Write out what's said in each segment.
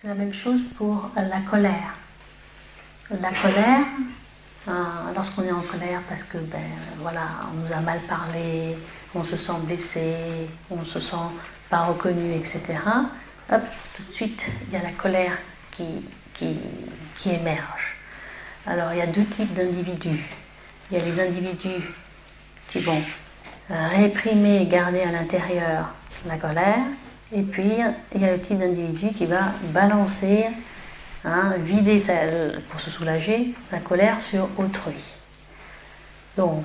C'est la même chose pour la colère. La colère, lorsqu'on est en colère parce que voilà, on nous a mal parlé, on se sent blessé, on ne se sent pas reconnu, etc. Hop, tout de suite, il y a la colère qui émerge. Alors, il y a deux types d'individus. Il y a les individus qui vont réprimer et garder à l'intérieur la colère, et puis il y a le type d'individu qui va balancer, vider pour se soulager sa colère sur autrui. Donc,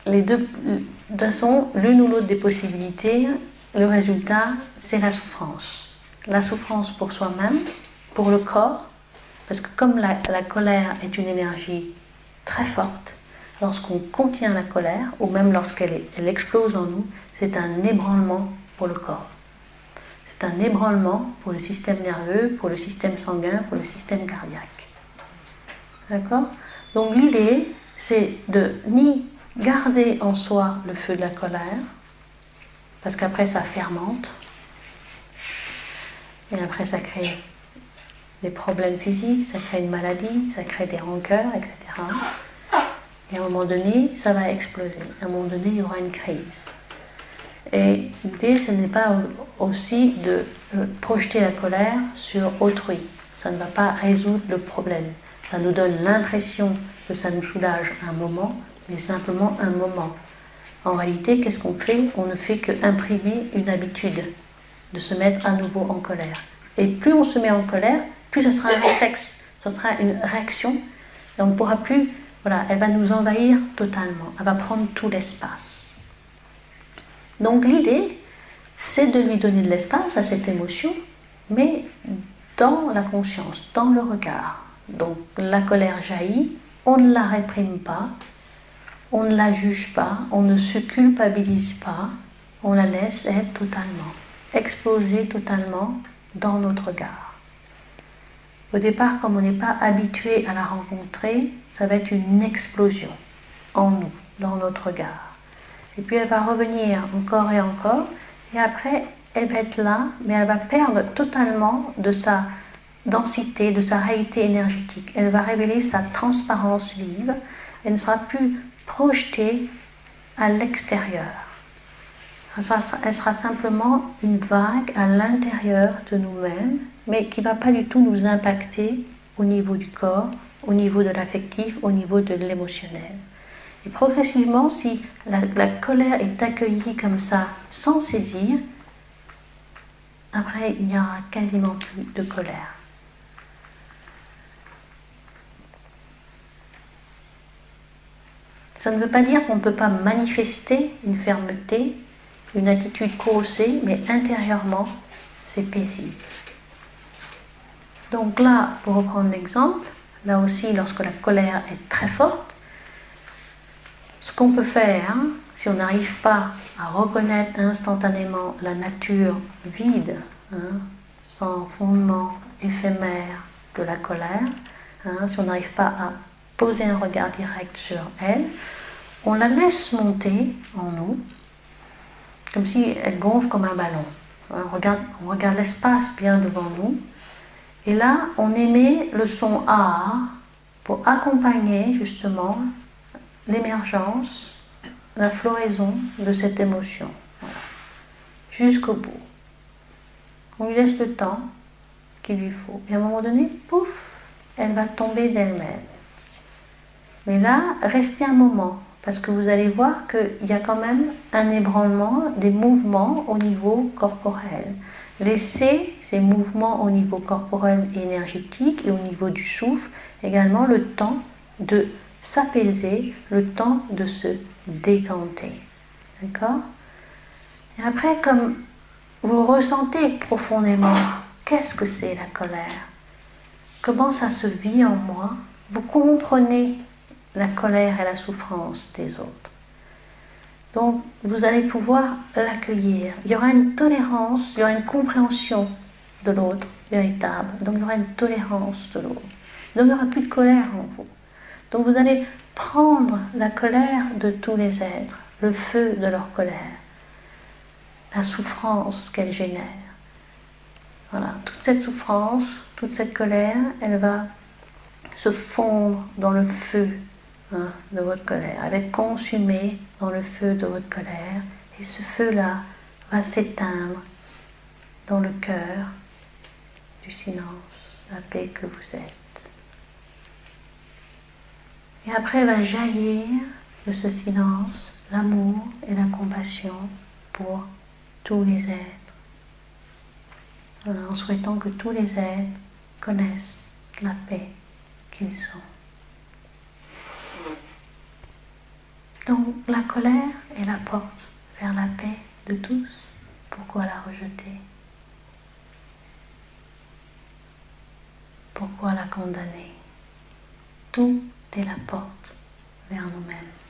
les deux, de toute façon, l'une ou l'autre des possibilités, le résultat, c'est la souffrance. La souffrance pour soi-même, pour le corps, parce que comme la colère est une énergie très forte, lorsqu'on contient la colère, ou même lorsqu'elle explose en nous, c'est un ébranlement pour le corps. C'est un ébranlement pour le système nerveux, pour le système sanguin, pour le système cardiaque. D'accord ? Donc l'idée, c'est de ni garder en soi le feu de la colère, parce qu'après ça fermente, et après ça crée des problèmes physiques, ça crée une maladie, ça crée des rancœurs, etc. Et à un moment donné, ça va exploser. À un moment donné, il y aura une crise. Et l'idée, ce n'est pas aussi de projeter la colère sur autrui. Ça ne va pas résoudre le problème. Ça nous donne l'impression que ça nous soulage un moment, mais simplement un moment. En réalité, qu'est-ce qu'on fait ? On ne fait qu'imprimer une habitude de se mettre à nouveau en colère. Et plus on se met en colère, plus ça sera un réflexe, ça sera une réaction. Et on ne pourra plus, voilà, elle va nous envahir totalement. Elle va prendre tout l'espace. Donc l'idée, c'est de lui donner de l'espace à cette émotion, mais dans la conscience, dans le regard. Donc la colère jaillit, on ne la réprime pas, on ne la juge pas, on ne se culpabilise pas, on la laisse être totalement, exploser totalement dans notre regard. Au départ, comme on n'est pas habitué à la rencontrer, ça va être une explosion en nous, dans notre regard. Et puis elle va revenir encore, et après elle va être là, mais elle va perdre totalement de sa densité, de sa réalité énergétique. Elle va révéler sa transparence vive, elle ne sera plus projetée à l'extérieur. Elle sera simplement une vague à l'intérieur de nous-mêmes, mais qui ne va pas du tout nous impacter au niveau du corps, au niveau de l'affectif, au niveau de l'émotionnel. Et progressivement, si la colère est accueillie comme ça, sans saisir, après, il n'y aura quasiment plus de colère. Ça ne veut pas dire qu'on ne peut pas manifester une fermeté, une attitude cohérente, mais intérieurement, c'est paisible. Donc là, pour reprendre l'exemple, là aussi, lorsque la colère est très forte, ce qu'on peut faire, si on n'arrive pas à reconnaître instantanément la nature vide, sans fondement éphémère de la colère, si on n'arrive pas à poser un regard direct sur elle, on la laisse monter en nous, comme si elle gonfle comme un ballon. On regarde l'espace bien devant nous, et là, on émet le son A pour accompagner justement l'émergence, la floraison de cette émotion, voilà, jusqu'au bout. On lui laisse le temps qu'il lui faut. Et à un moment donné, pouf, elle va tomber d'elle-même. Mais là, restez un moment, parce que vous allez voir qu'il y a quand même un ébranlement, des mouvements au niveau corporel. Laissez ces mouvements au niveau corporel et énergétique et au niveau du souffle également le temps de s'apaiser, le temps de se décanter. D'accord ? Et après, comme vous ressentez profondément, qu'est-ce que c'est la colère ? Comment ça se vit en moi ? Vous comprenez la colère et la souffrance des autres. Donc, vous allez pouvoir l'accueillir. Il y aura une tolérance, il y aura une compréhension de l'autre véritable. Donc, il y aura une tolérance de l'autre. Donc, il n'y aura plus de colère en vous. Donc vous allez prendre la colère de tous les êtres, le feu de leur colère, la souffrance qu'elle génère. Voilà, toute cette souffrance, toute cette colère, elle va se fondre dans le feu de votre colère. Elle va être consumée dans le feu de votre colère. Et ce feu-là va s'éteindre dans le cœur du silence, la paix que vous êtes. Et après va jaillir de ce silence l'amour et la compassion pour tous les êtres. Voilà, en souhaitant que tous les êtres connaissent la paix qu'ils sont. Donc la colère est la porte vers la paix de tous. Pourquoi la rejeter? Pourquoi la condamner? Tout est la porte vers nous-mêmes.